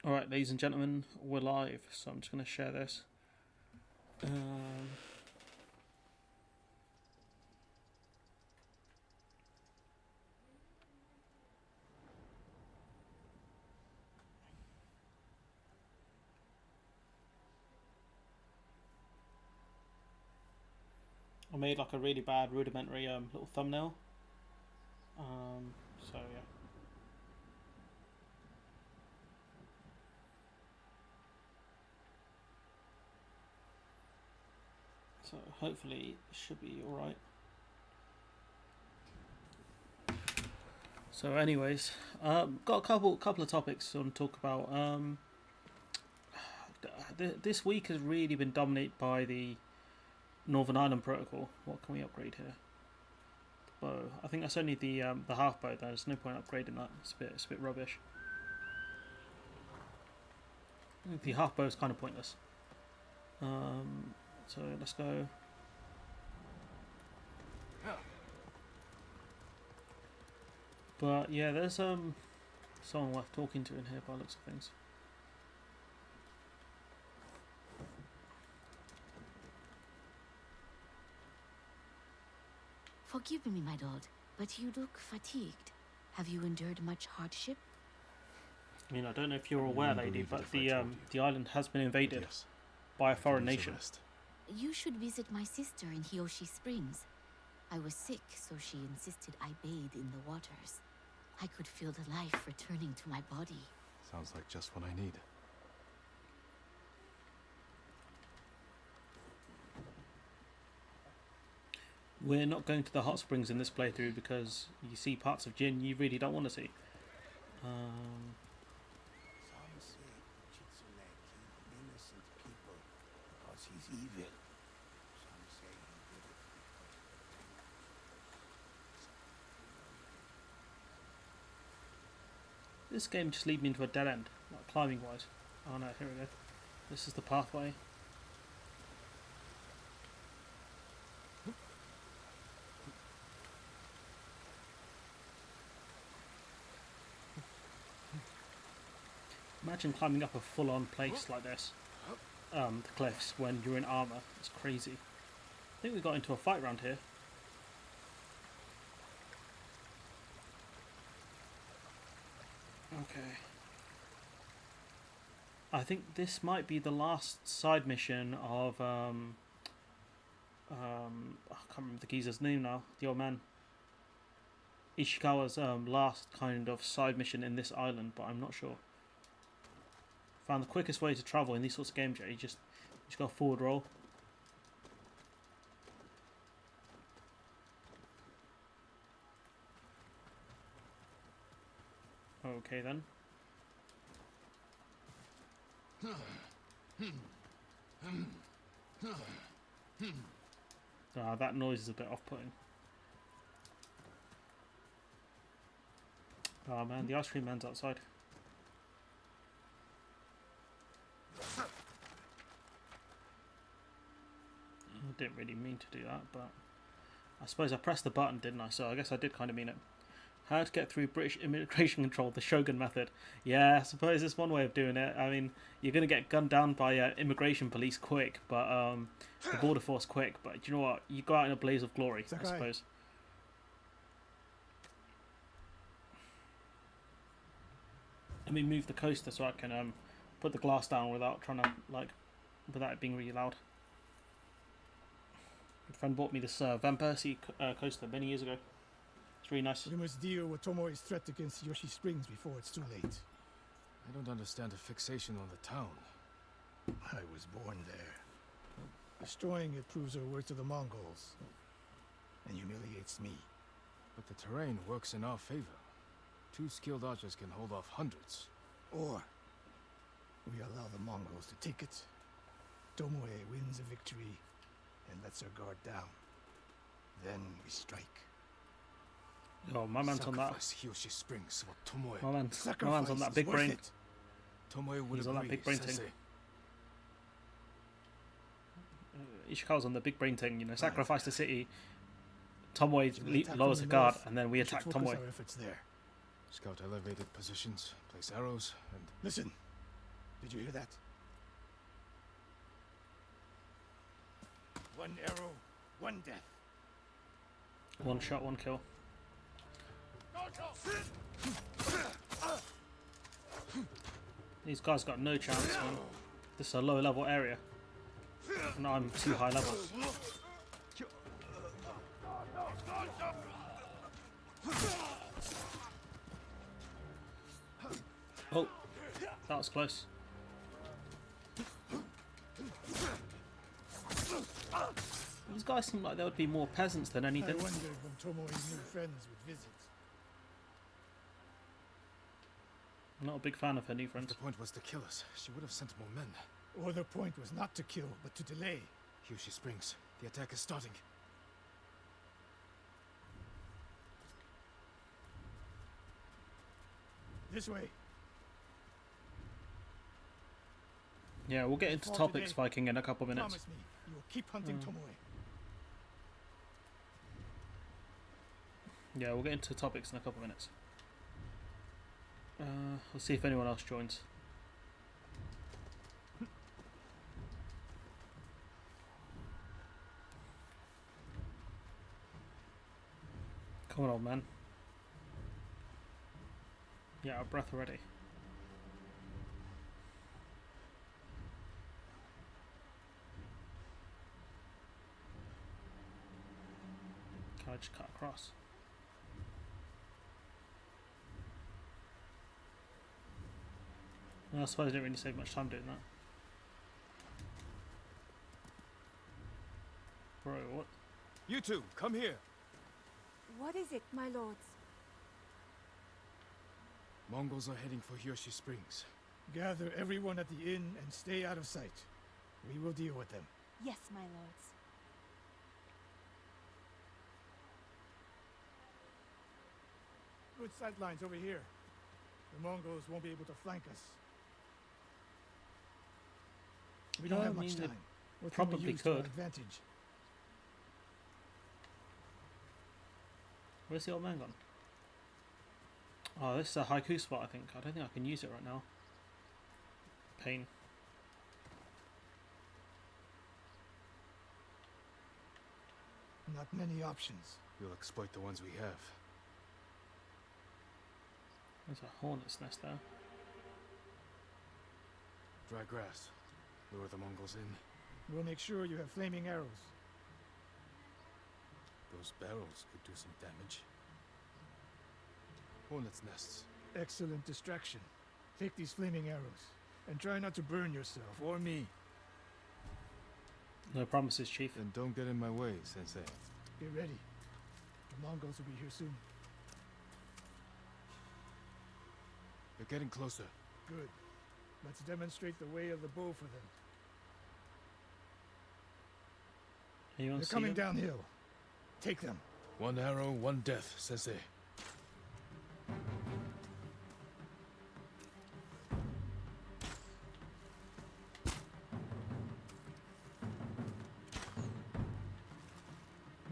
Alright, ladies and gentlemen, we're live, so I'm just going to share this. I made like a really bad rudimentary little thumbnail. So yeah. So hopefully it should be alright. So anyways, got a couple of topics I want to talk about. This week has really been dominated by the Northern Ireland Protocol. What can we upgrade here? The bow. I think that's only the half bow. There's no point upgrading that. It's a bit rubbish. The half bow is kind of pointless. So let's go. But yeah, there's someone worth talking to in here by the looks of things. Forgive me, my lord, but you look fatigued. Have you endured much hardship? I mean, I don't know if you're aware, lady, but the island has been invaded by a foreign nation. You should visit my sister in Hiyoshi Springs. I was sick, so she insisted I bathe in the waters. I could feel the life returning to my body. Sounds like just what I need. We're not going to the hot springs in this playthrough because you see parts of Jin you really don't want to see. Some say Chitsune killed innocent people because he's evil. Some say he did it because... This game just leads me into a dead end, like climbing wise. Oh no, here we go. This is the pathway. Imagine climbing up a full-on place like this, the cliffs, when you're in armour. It's crazy. I think we got into a fight around here. Okay. I think this might be the last side mission of I can't remember the geezer's name now. The old man. Ishikawa's last kind of side mission in this island, but I'm not sure. Found the quickest way to travel in these sorts of games. Yeah, you just go forward roll. Okay then. That noise is a bit off-putting. Oh man, the ice cream man's outside. I didn't really mean to do that, but I suppose I pressed the button, didn't I? So I guess I did kind of mean it. How to get through British immigration control, the Shogun method. Yeah, I suppose it's one way of doing it. I mean, you're going to get gunned down by immigration police quick, but the border force quick. But you know what? You go out in a blaze of glory, I suppose. Let me move the coaster so I can put the glass down without without it being really loud. A friend bought me this Van Persie coaster many years ago. It's really nice. We must deal with Tomoe's threat against Yoshi Springs before it's too late. I don't understand the fixation on the town. I was born there. Destroying it proves our worth to the Mongols, and humiliates me. But the terrain works in our favor. 2 skilled archers can hold off hundreds. Or we allow the Mongols to take it. Tomoe wins a victory and lets her guard down. Then we strike. Oh, my man's on that. Hiyoshi Springs for Tomoe. My man's on that big brain. Tomoe would He's agree, on that big brain thing. Sensei. Ishikawa's on the big brain thing, you know, sacrifice the city. Tomoe lowers the guard, and then we attack Tomoe. Our efforts there. Scout elevated positions, place arrows, and... Listen, Did you hear that? One arrow, one death. One shot, one kill. These guys got no chance, man. This is a low level area. And I'm too high level. Oh, that was close. These guys seem like they would be more peasants than anything. I wondered when Tomoe's new friends would visit. I'm not a big fan of her new friends. The point was to kill us. She would have sent more men. Or the point was not to kill, but to delay. Here she springs. The attack is starting. This way. Yeah, we'll get into topics, Viking, in a couple minutes. Promise me, you will keep hunting Tomoe. Yeah, we'll get into topics in a couple minutes. We'll see if anyone else joins. Come on, old man. Yeah, out of breath already. Can I just cut across? Well, I suppose I didn't really save much time doing that. Bro, what? You two, come here. What is it, my lords? Mongols are heading for Hiyoshi Springs. Gather everyone at the inn and stay out of sight. We will deal with them. Yes, my lords. Good sight lines over here. The Mongols won't be able to flank us. We don't No, have I much mean, they time. What can we probably use to our could. advantage? Where's the old man gone? Oh, this is a haiku spot, I think. I don't think I can use it right now. Pain. Not many options. We'll exploit the ones we have. There's a hornet's nest there. Dry grass. Lure the Mongols in. We'll make sure you have flaming arrows. Those barrels could do some damage. Hornets' nests. Excellent distraction. Take these flaming arrows, and try not to burn yourself or me. No promises, Chief. Then don't get in my way, Sensei. Get ready. The Mongols will be here soon. They're getting closer. Good. Let's demonstrate the way of the bow for them. Anyone They're see coming them? downhill. Take them. One arrow, one death, Sensei.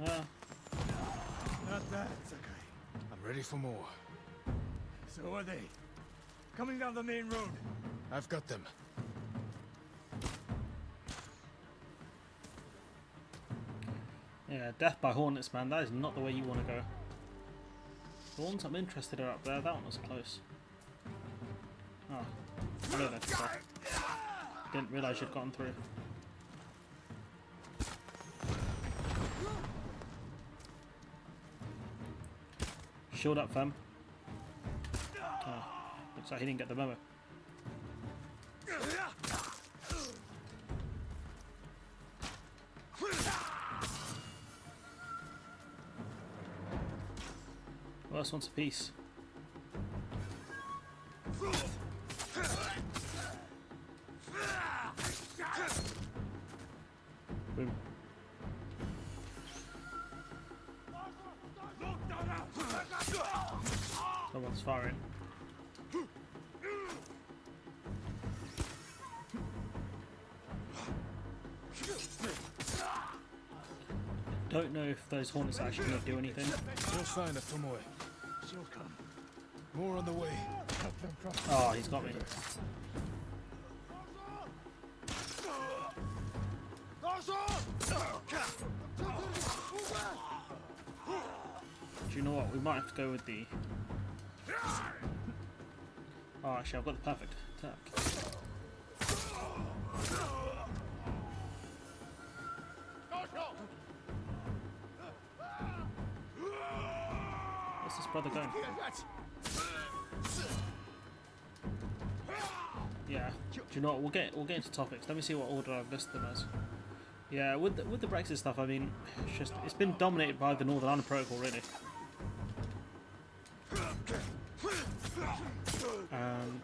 Ah, Not bad, Sakai. I'm ready for more. So are they. Coming down the main road. I've got them. yeah, death by hornets, man. That is not the way you want to go. The ones I'm interested in are up there. That one was close. Oh, hello there, sir. Didn't realise you'd gone through. Shield up, fam. Oh, looks like he didn't get the memo. Last one's a piece. Boom. Someone's firing. Don't know if those hornets are actually going to do anything. No sign of Tomoe. She'll come. More on the way. Cut them cross. Oh, he's got me. Do you know what? We might have to go with the... Oh, actually, I've got the perfect attack. Where's this brother going? Yeah. Do you know what? We'll get into topics. Let me see what order I've listed them as. Yeah, with the Brexit stuff, I mean, it's been dominated by the Northern Ireland Protocol, really. And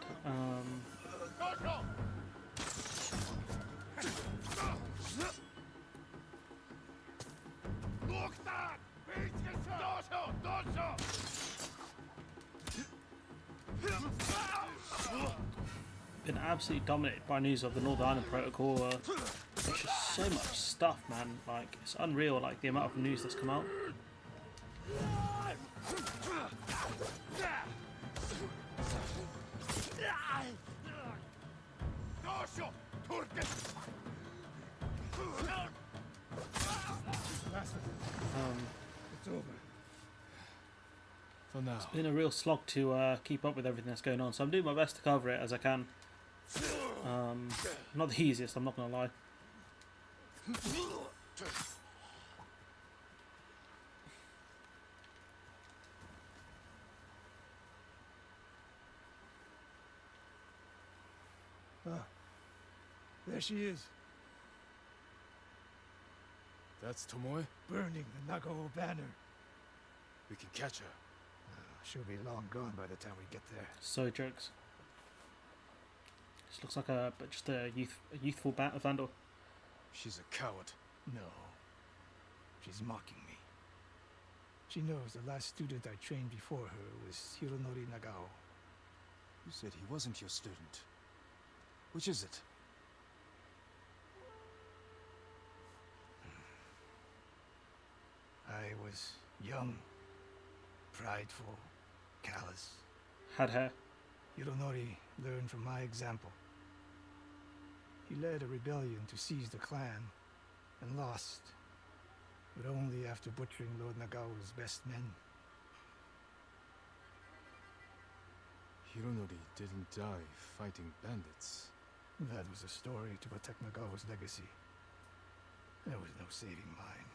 been absolutely dominated by news of the Northern Ireland Protocol. There's just so much stuff, man. Like, it's unreal, like the amount of news that's come out. It's over. For now. It's been a real slog to keep up with everything that's going on, so I'm doing my best to cover it as I can. Not the easiest, I'm not going to lie. There she is, That's Tomoe? burning the Nagao banner. We can catch her. She'll be long gone by the time we get there. So jokes. This looks like just a youthful vandal. She's a coward. No. She's mocking me. She knows the last student I trained before her was Hironori Nagao. You said he wasn't your student. Which is it? I was young, prideful, callous. Had hair. Hironori learned from my example. He led a rebellion to seize the clan, and lost, but only after butchering Lord Nagao's best men. Hironori didn't die fighting bandits. That was a story to protect Nagao's legacy. There was no saving mine.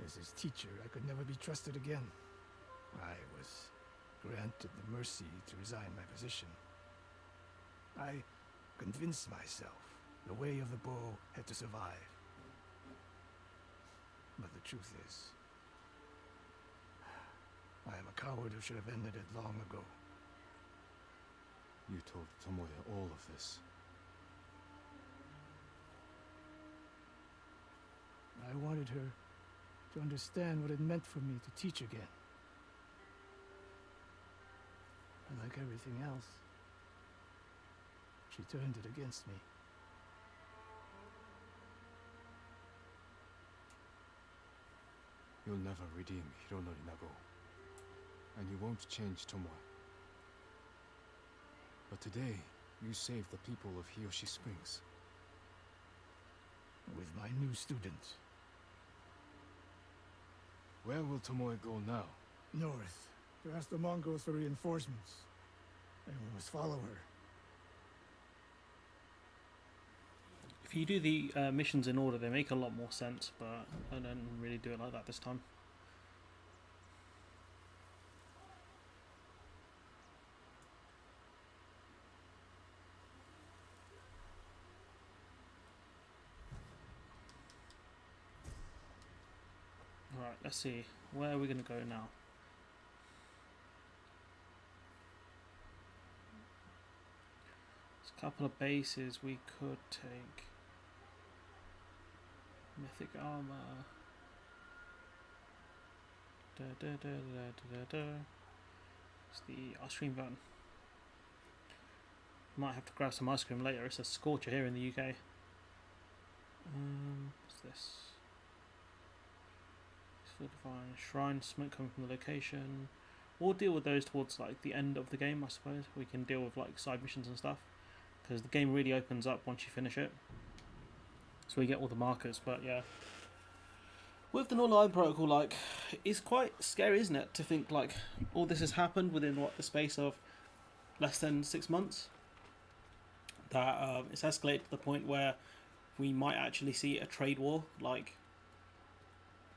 As his teacher, I could never be trusted again. I was granted the mercy to resign my position. I convinced myself the way of the bow had to survive. But the truth is, I am a coward who should have ended it long ago. You told Tomoe all of this. I wanted her to understand what it meant for me to teach again. And like everything else, she turned it against me. You'll never redeem Hironori Nagao. And you won't change Tomoe. But today, you saved the people of Hiyoshi Springs. With my new student. Where will Tomoe go now? North, to ask the Mongols for reinforcements. And we must follow her. If you do the missions in order, they make a lot more sense, but I don't really do it like that this time. Alright, let's see. Where are we going to go now? There's a couple of bases we could take. Mythic armor. It's the ice cream van. Might have to grab some ice cream later. It's a scorcher here in the UK. What's this? Divine shrine, smoke coming from the location. We'll deal with those towards like the end of the game, I suppose. We can deal with like side missions and stuff, because the game really opens up once you finish it. So we get all the markers, but yeah. With the Northern Ireland Protocol, like, it's quite scary, isn't it, to think like all this has happened within what the space of less than 6 months. That it's escalated to the point where we might actually see a trade war. Like,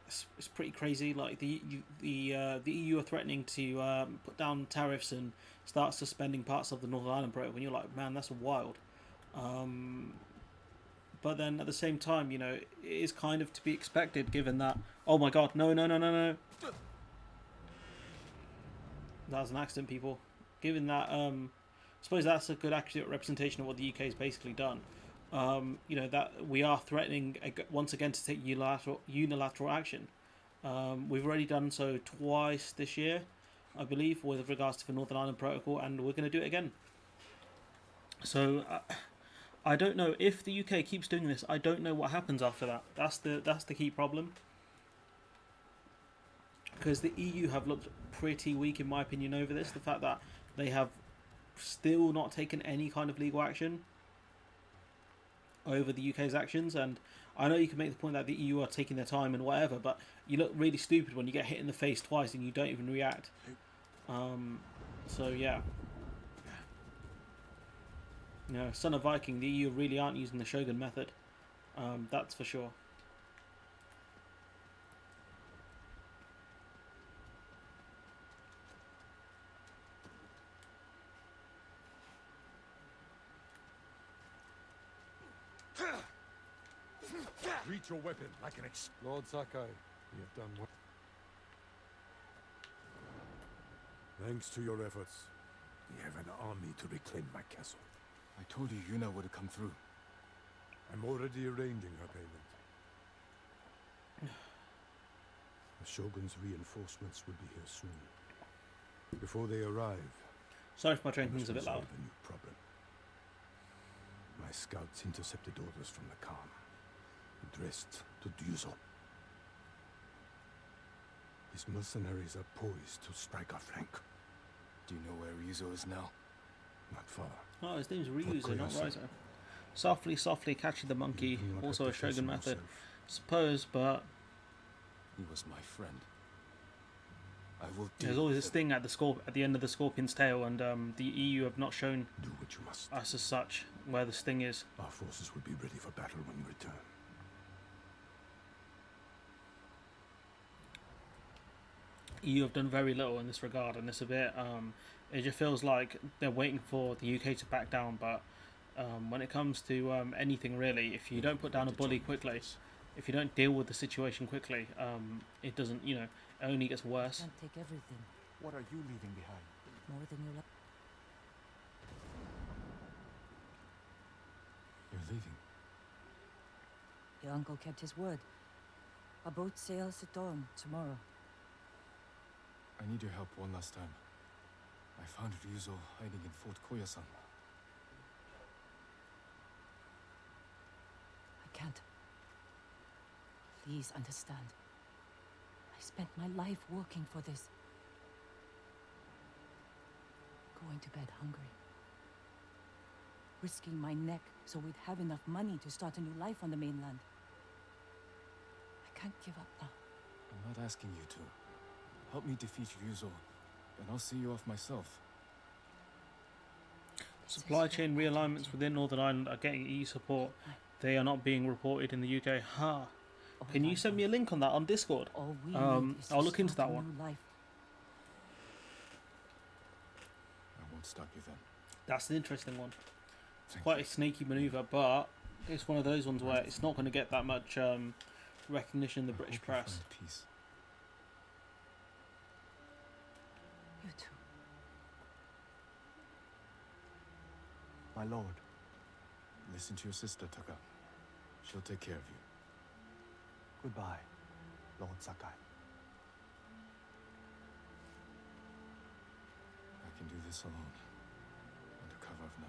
it's pretty crazy. Like the EU are threatening to put down tariffs and start suspending parts of the Northern Ireland Protocol. And you're like, man, that's wild. But then at the same time, you know, it is kind of to be expected, given that. Oh my God! No! No! No! No! No! That was an accident, people. Given that, I suppose that's a good accurate representation of what the UK has basically done. You know, that we are threatening once again to take unilateral action. We've already done so twice this year, I believe, with regards to the Northern Ireland Protocol, and we're going to do it again. So I don't know if the UK keeps doing this. I don't know what happens after that. That's the key problem. Because the EU have looked pretty weak, in my opinion, over this. The fact that they have still not taken any kind of legal action over the UK's actions. And I know you can make the point that the EU are taking their time and whatever, but you look really stupid when you get hit in the face twice and you don't even react. So yeah. You know, Son of Viking, the EU really aren't using the Shogun method. That's for sure. Reach your weapon like an Lord Sakai, you have done well. Thanks to your efforts, we have an army to reclaim my castle. I told you Yuna would have come through. I'm already arranging her payment. The Shogun's reinforcements will be here soon. Before they arrive, sorry if my drinking's a bit loud. A new problem. My scouts intercepted orders from the Khan, addressed to Ryuzo. His mercenaries are poised to strike our flank. Do you know where Ryuzo is now? Not far. Oh, his name's Ryuzo, not Rizo. Softly, softly catching the monkey. Also a Shogun method, suppose, but he was my friend. I will. There's always this thing at the end of the scorpion's tail, and the EU have not shown Do what you must. us as such where the sting is. Our forces will be ready for battle when you return. EU have done very little in this regard, and it's a bit. It just feels like they're waiting for the UK to back down. But when it comes to anything really, if you don't put down a bully quickly, if you don't deal with the situation quickly, it doesn't. You know, it only gets worse. Can't take everything. What are you leaving behind? More than you like. You're leaving. Your uncle kept his word. Our boat sails at dawn tomorrow. I need your help one last time. I found Ryuzo hiding in Fort Koyasan. I can't. Please understand. I spent my life working for this. Going to bed hungry. Risking my neck so we'd have enough money to start a new life on the mainland. I can't give up now. I'm not asking you to. Help me defeat Ryuzo, and I'll see you off myself. Supply chain realignments within Northern Ireland are getting EU support. They are not being reported in the UK. Ha! Can you send me a link on that on Discord? All we need is to I'll look into start that a one. new life. I won't stop you then. That's an interesting one. It's Thank quite you. a sneaky maneuver, but it's one of those ones where it's not going to get that much recognition in the I British hope you press. find peace. You too. My lord. Listen to your sister, Taka. She'll take care of you. Goodbye, Lord Sakai. I can do this alone, under cover of night.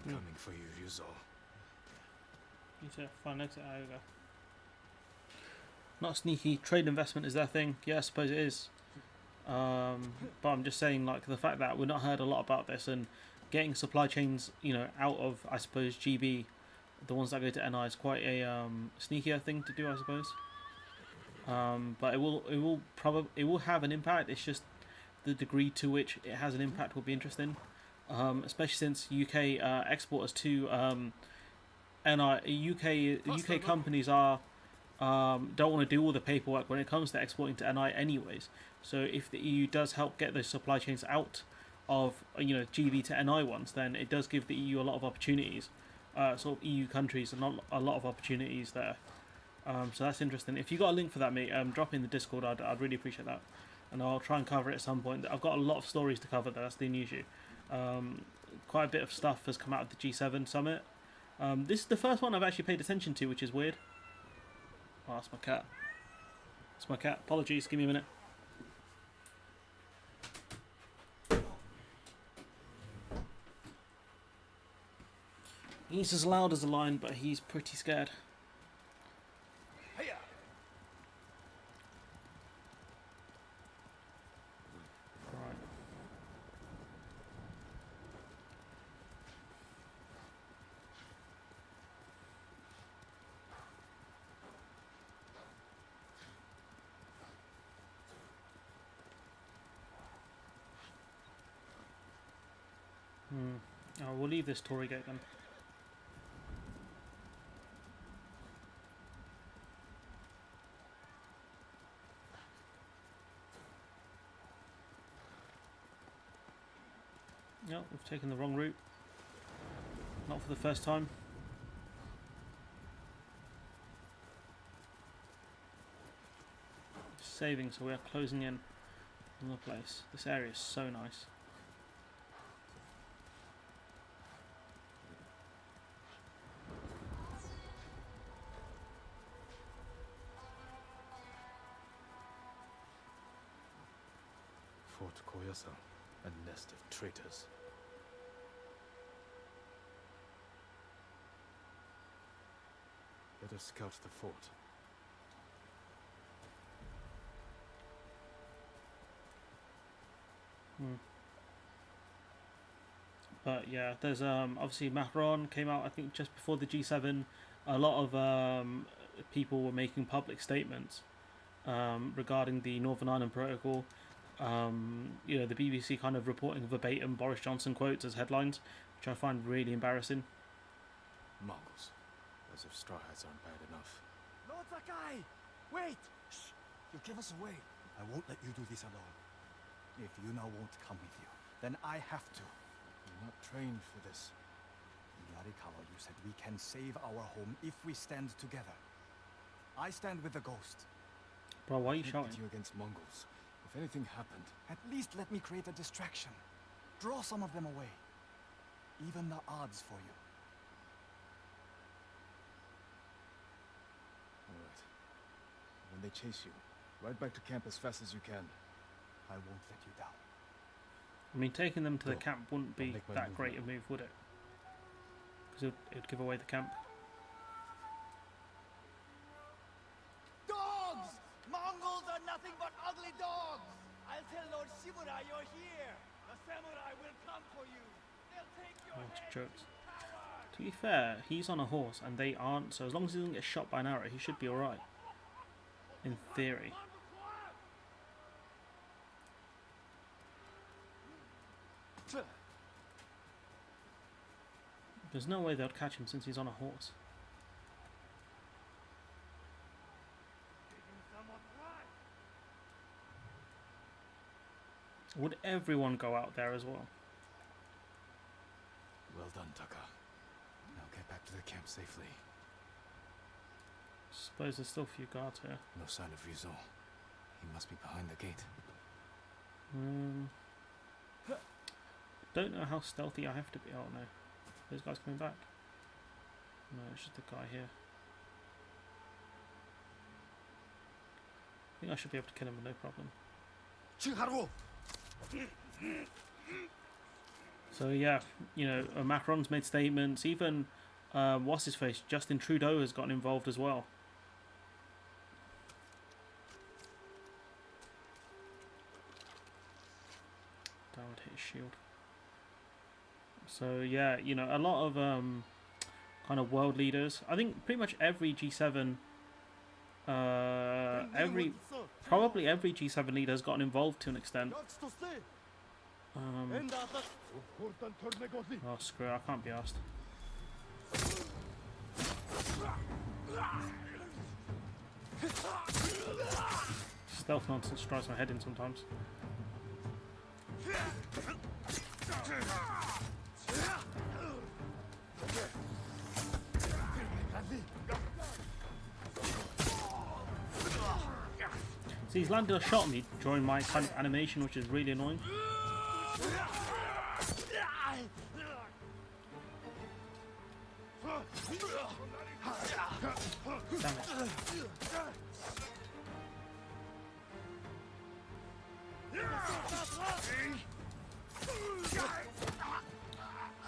I'm coming for you, Ryuzo. Need to find out. There we go. Not sneaky. Trade investment is their thing. Yeah, I suppose it is. But I'm just saying, like, the fact that we've not heard a lot about this and getting supply chains, you know, out of, I suppose, GB, the ones that go to NI, is quite a sneakier thing to do, I suppose. But it will have an impact. It's just the degree to which it has an impact will be interesting, especially since UK exporters to UK companies are don't want to do all the paperwork when it comes to exporting to NI anyways. So if the EU does help get those supply chains out of GB to NI ones, then it does give the EU a lot of opportunities, sort of EU countries and a lot of opportunities there. So that's interesting. If you got a link for that, mate, drop in the Discord. I'd really appreciate that, and I'll try and cover it at some point. I've got a lot of stories to cover. That's the only issue. Quite a bit of stuff has come out of the G7 summit. This is the first one I've actually paid attention to, which is weird. Oh, that's my cat. It's my cat. Apologies. Give me a minute. He's as loud as a lion, but he's pretty scared. Oh, we'll leave this Tory gate then. No, we've taken the wrong route. Not for the first time. Saving, so we are closing in on the place. This area is so nice. Fort Koyasa, a nest of traitors. Let us scout the fort. But yeah, there's obviously Macron came out, I think, just before the G7. A lot of people were making public statements regarding the Northern Ireland Protocol. The BBC kind of reporting verbatim Boris Johnson quotes as headlines, which I find really embarrassing. Mongols. As if straw hats aren't bad enough. Lord Sakai! Wait! Shh! You give us away. I won't let you do this alone. If Yuna won't come with you, then I have to. You're not trained for this. In Yarikawa, you said we can save our home if we stand together. I stand with the ghost. Bro, why are you I shouting? put you against Mongols. If anything happened... At least let me create a distraction. Draw some of them away. Even the odds for you. Alright. When they chase you, ride back to camp as fast as you can. I won't let you down. I mean, taking them to the Go. camp wouldn't be make my that move great now. a move, would it? Because it'd give away the camp. Dogs! Mongols are nothing but ugly dogs! I'll tell Lord Shimura you're here! The samurai will come for you! They'll take your Oh, head, jokes. you coward! To be fair, he's on a horse and they aren't, so as long as he doesn't get shot by an arrow, he should be alright. In theory. There's no way they'll catch him since he's on a horse. Would everyone go out there as well? Well done, Taka. Now get back to the camp safely. Suppose there's still a few guards here. No sign of Ryuzo. He must be behind the gate. Don't know how stealthy I have to be. Oh no. Those guys coming back? No, it's just the guy here. I think I should be able to kill him with no problem. So yeah, Macron's made statements. Even what's his face, Justin Trudeau has gotten involved as well. shield. So yeah, you know, a lot of kind of world leaders. I think pretty much every G7, probably every G7 leader has gotten involved to an extent. Oh screw it, I can't be asked. Stealth nonsense drives my head in sometimes. See, he's landed a shot on me during my kind of animation, which is really annoying. Damn it.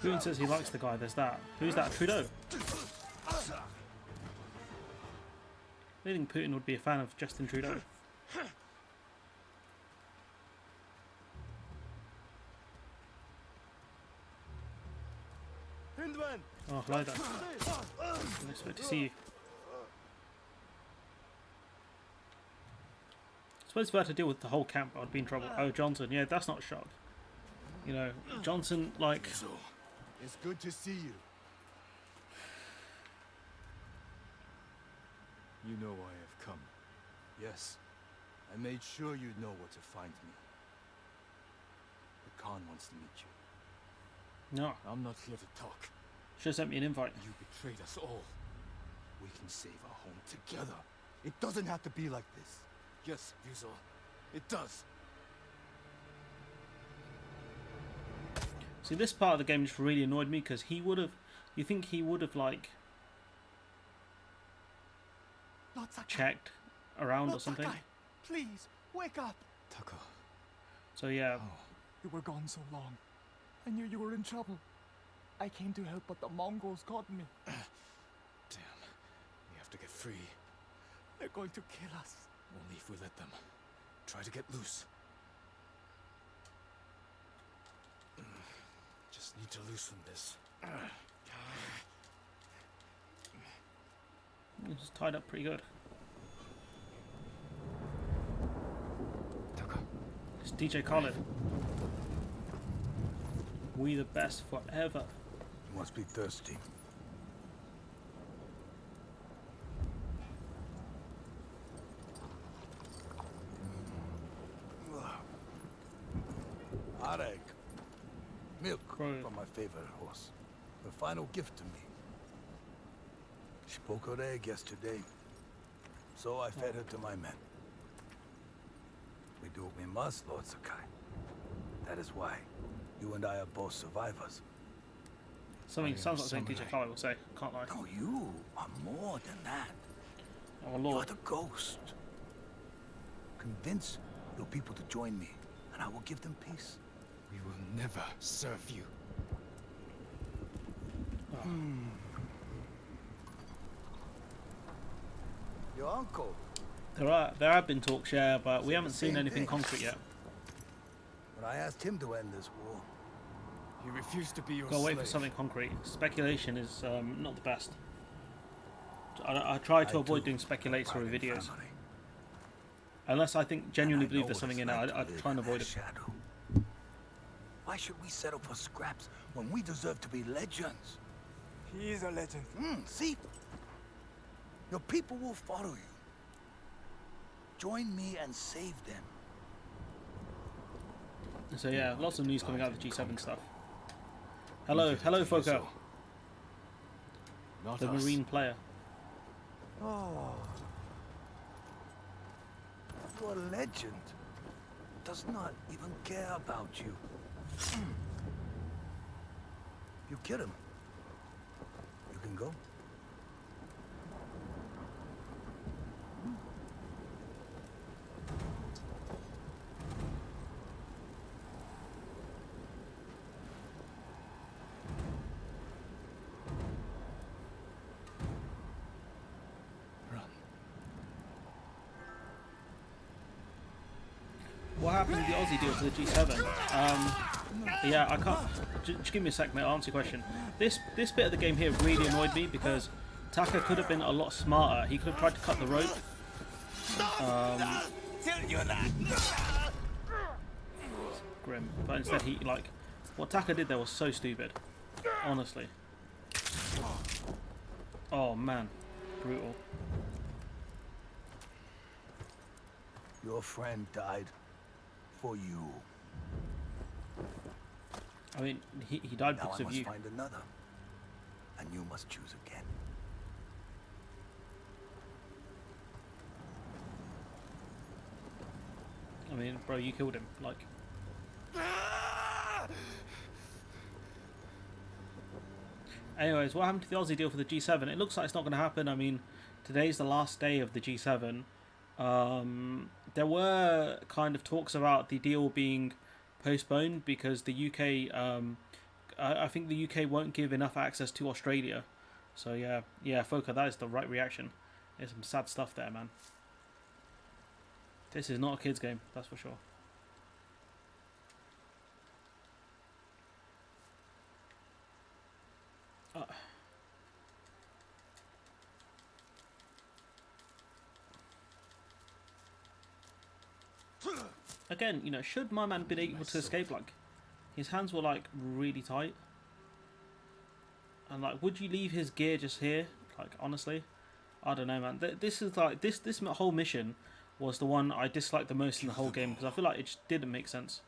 Putin says he likes the guy, there's that. Who's that, Trudeau? I think Putin would be a fan of Justin Trudeau. Oh, hello there. Didn't expect to see you. I suppose if I had to deal with the whole camp, I'd be in trouble. Oh, Johnson, yeah, that's not a shock. You know, Johnson, like... It's good to see you. You know why I've come. Yes. I made sure you'd know where to find me. The Khan wants to meet you. No. I'm not here to talk. Should have sent me an invite. You betrayed us all. We can save our home together. It doesn't have to be like this. Yes, Yuzol. It does. See, this part of the game just really annoyed me because he would have... You think he would have, like... checked around or something? Please, wake up! Taka. So yeah... Oh. You were gone so long. I knew you were in trouble. I came to help, but the Mongols caught me. Damn. We have to get free. They're going to kill us. Only if we let them. Try to get loose. Just need to loosen this. It's tied up pretty good. Taka. It's DJ Khaled. We the best forever. You must be thirsty. Arek. Milk Right. from my favorite horse. The final gift to me. She broke her egg yesterday, so I fed her to my men. We do what we must, Lord Sakai. That is why you and I are both survivors. Something I am sounds like something DJ samurai. Khaled will say. Can't lie. No, you are more than that. Oh You are lord. the ghost. Convince your people to join me, and I will give them peace. We will never serve you. Your uncle. There have been talks, yeah, but we haven't seen Same anything thing. concrete yet. When I asked him to end this war, He refused to be your Gotta wait for slave. something concrete. Speculation is not the best. I try to avoid doing speculatory videos. Unless I think genuinely believe there's something in it, I try and avoid it. Shadow. Why should we settle for scraps when we deserve to be legends? He is a legend. See? Your people will follow you. Join me and save them. So yeah, lots of news coming out of the G7 stuff. Hello, Foco, Not the us. marine player. Oh. Your legend does not even care about you. You killed him. You can go. What happened with the Aussie deal for the G7? Yeah, I can't. Just give me a sec, mate. I'll answer your question. This bit of the game here really annoyed me because Taka could have been a lot smarter. He could have tried to cut the rope. Grim, but instead he what Taka did there was so stupid. Honestly. Oh man, brutal. Your friend died for you. I mean, he died Now because I of must you. find another, and you must choose again. I mean, bro, you killed him. Like. Anyways, what happened to the Aussie deal for the G7? It looks like it's not going to happen. I mean, today's the last day of the G7. There were kind of talks about the deal being postponed because the UK, I think the UK won't give enough access to Australia. So yeah, Foka, that is the right reaction. There's some sad stuff there, man. This is not a kid's game, that's for sure. Again, you know, should my man been able to escape? Like, his hands were like really tight, and like, would you leave his gear just here? Like, honestly, I don't know, man. This is like this whole mission was the one I disliked the most in the whole game because I feel like it just didn't make sense.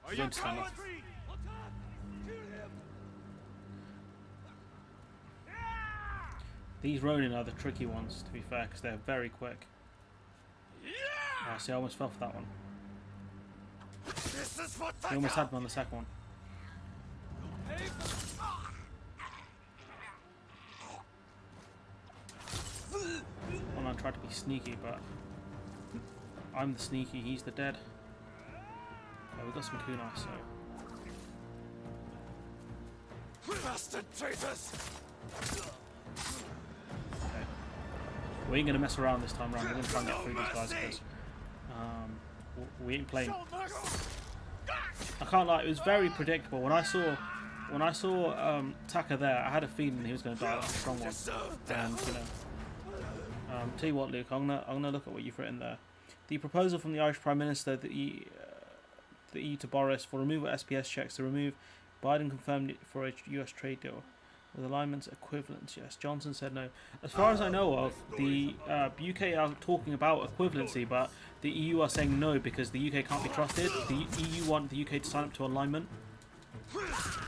Are you cowards? These Ronin are the tricky ones, to be fair, because they're very quick. See, I almost fell for that one. I almost had me on the second one. Well, I tried to be sneaky, but I'm the sneaky, he's the dead. Okay, we've got some kunai, so... Bastard traitors! Okay. We ain't gonna mess around this time round. We're gonna try and get through these guys because we ain't playing. I can't lie, it was very predictable. When I saw Taka there, I had a feeling he was gonna die like a strong one. And you know, tell you what, Luke, I'm gonna look at what you've written there. The proposal from the Irish Prime Minister, the EU to Boris for removal of SPS checks to remove Biden confirmed it for a US trade deal. With alignments equivalence, yes. Johnson said no. As far as I know of, the UK are talking about equivalency, but the EU are saying no because the UK can't be trusted. The EU want the UK to sign up to alignment.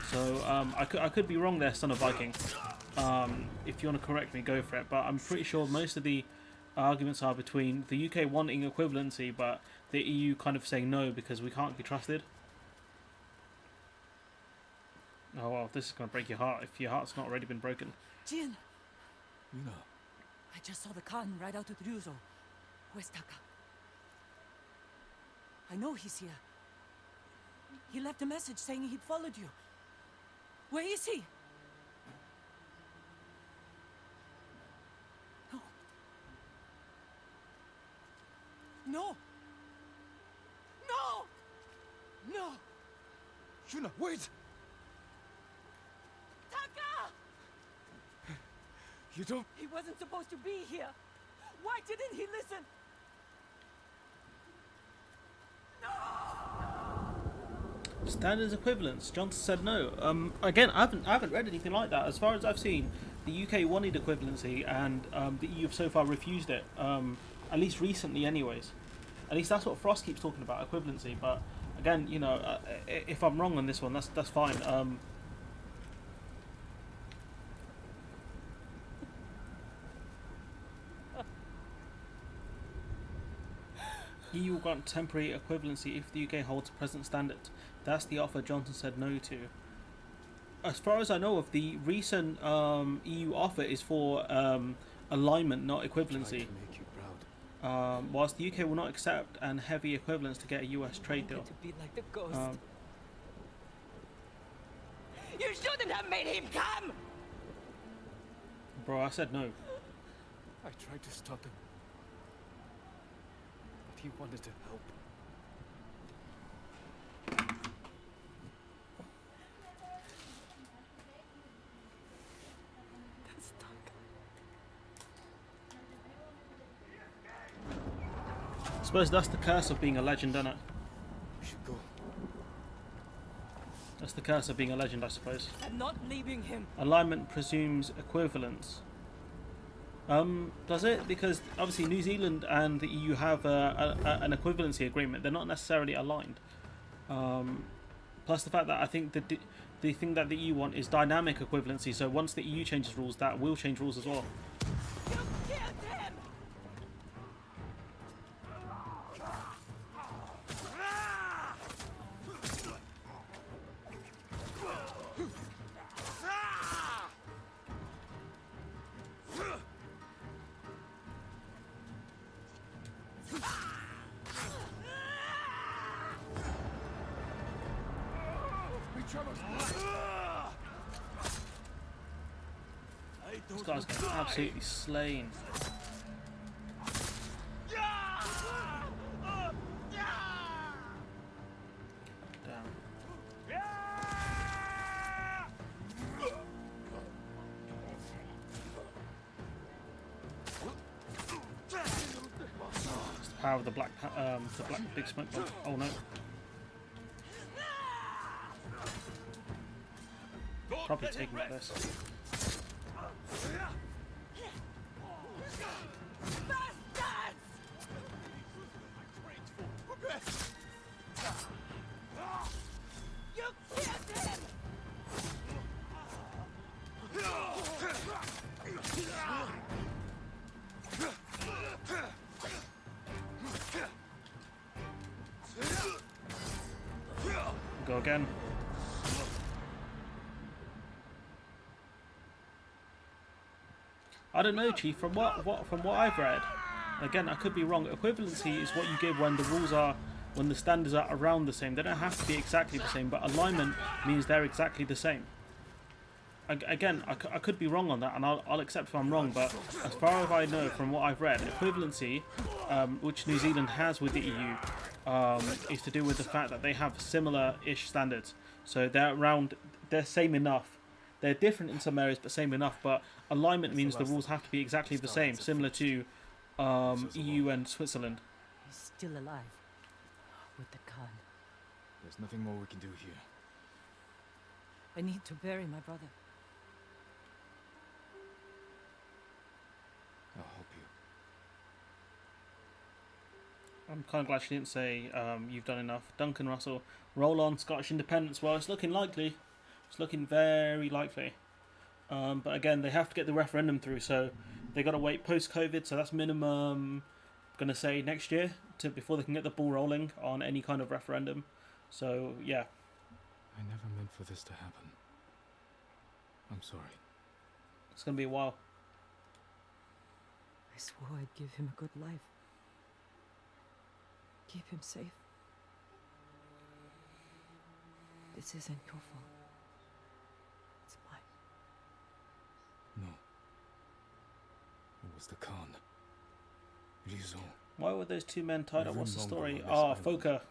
So I could be wrong there, son of Viking. If you want to correct me, go for it. But I'm pretty sure most of the arguments are between the UK wanting equivalency, but the EU kind of saying no because we can't be trusted. Oh well, this is going to break your heart if your heart's not already been broken. Jin, Yuna. I just saw the Khan ride out with Ryuzo. Where's Taka? I know he's here. He left a message saying he'd followed you. Where is he? No. No! No! No! Yuna, wait! Taka! You don't... He wasn't supposed to be here. Why didn't he listen? Standards equivalence. Johnson said no. Again, I haven't read anything like that. As far as I've seen, the UK wanted equivalency, and the EU have so far refused it. At least recently, anyways. At least that's what Frost keeps talking about, equivalency. But again, you know, if I'm wrong on this one, that's fine. EU will grant temporary equivalency if the UK holds present standard. That's the offer Johnson said no to. As far as I know of, the recent EU offer is for alignment, not equivalency. Whilst the UK will not accept an heavy equivalence to get a US trade deal. To be like the ghost. You shouldn't have made him come! Bro, I said no. I tried to stop him, but he wanted to help. That's Duncan. I suppose that's the curse of being a legend, isn't it? We should go. That's the curse of being a legend, I suppose. I'm not leaving him. Alignment presumes equivalence. Does it? Because obviously New Zealand and the EU have an equivalency agreement. They're not necessarily aligned. Plus the fact that I think that the thing that the EU want is dynamic equivalency. So once the EU changes rules, that will change rules as well. You killed him! This guy's getting absolutely slain. Damn. It's the power of the black big smoke bomb. Oh no. Probably taking it this. Go again. I don't know, Chief. From what I've read, again, I could be wrong. Equivalency is what you give when the rules are, when the standards are around the same. They don't have to be exactly the same, but alignment means they're exactly the same. Again, I could be wrong on that, and I'll accept if I'm wrong. But as far as I know, from what I've read, equivalency, which New Zealand has with the EU, is to do with the fact that they have similar-ish standards. So they're same enough. They're different in some areas, but same enough. But alignment means the rules have to be exactly the same, similar to EU and Switzerland. He's still alive. With the Khan. There's nothing more we can do here. I need to bury my brother. I'll help you. I'm kind of glad she didn't say you've done enough. Duncan Russell, roll on Scottish independence. Well, it's looking likely. It's looking very likely. But again, they have to get the referendum through, so they got to wait post-COVID. So that's minimum, I'm going to say next year before they can get the ball rolling on any kind of referendum. So yeah. I never meant for this to happen. I'm sorry. It's going to be a while. I swore I'd give him a good life. Keep him safe. This isn't your fault. It's mine. No. It was the Khan. Rizzo. Why were those two men tied up? What's the story? Ah, Foka.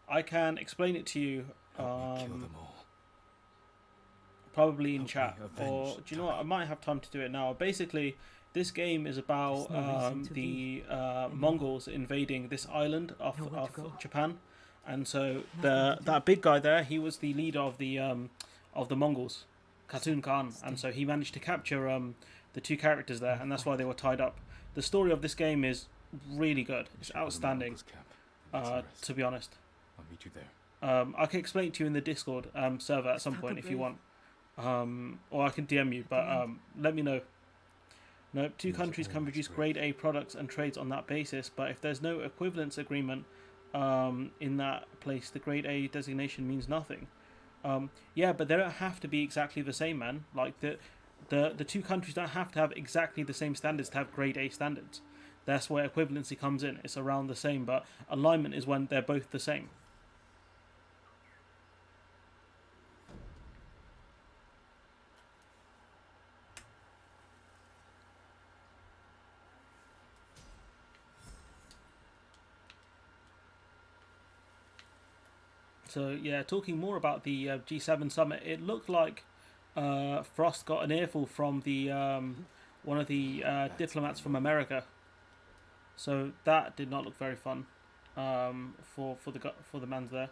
I can explain it to you. Help me kill them all. Probably in Help chat, me or avenge do you know what? I might have time to do it now. Basically, this game is about There's no reason to the Mongols invading this island off Nowhere to go. Japan, and so Nothing to do. that big guy there, he was the leader of the Mongols, Khatun Khan, and so he managed to capture the two characters there, and that's why they were tied up. The story of this game is really good. It's outstanding, to be honest. I'll meet you there. I can explain it to you in the Discord server at some point if you want. Or I can DM you, but let me know. No, two countries can produce grade A products and trades on that basis, but if there's no equivalence agreement in that place, the grade A designation means nothing. Yeah, but they don't have to be exactly the same, man. Like the two countries don't have to have exactly the same standards to have grade A standards. That's where equivalency comes in. It's around the same, but alignment is when they're both the same. So yeah, talking more about the G7 summit, it looked like Frost got an earful from the one of the diplomats from America. So that did not look very fun for the man's there.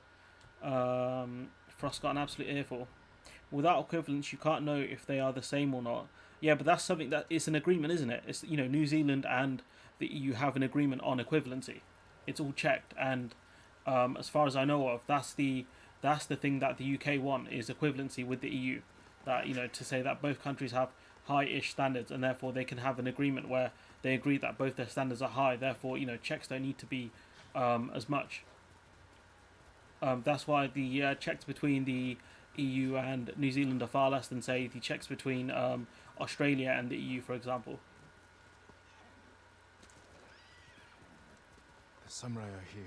Frost got an absolute earful. Without equivalence, you can't know if they are the same or not. Yeah, but that's something that it's an agreement, isn't it? It's, you know, New Zealand and the EU have an agreement on equivalency. It's all checked, and as far as I know of, that's the thing that the UK want, is equivalency with the EU. That, you know, to say that both countries have high-ish standards, and therefore they can have an agreement where they agree that both their standards are high. Therefore, you know, checks don't need to be as much. That's why the checks between the EU and New Zealand are far less than, say, the checks between Australia and the EU, for example. The samurai are here.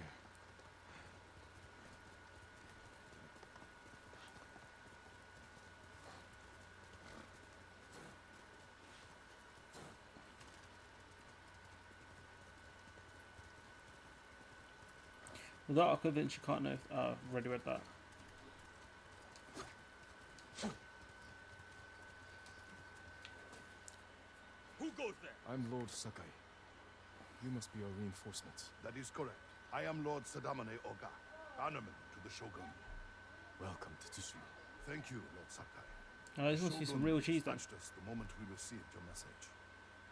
Without equivalence, you can't know. I've already read that. Who goes there? I'm Lord Sakai. You must be our reinforcements. That is correct. I am Lord Sadamane Oga, bannerman to the Shogun. Welcome to Tsushima. Thank you, Lord Sakai. I just want to see some real cheese then. Dispatched us the moment we received your message.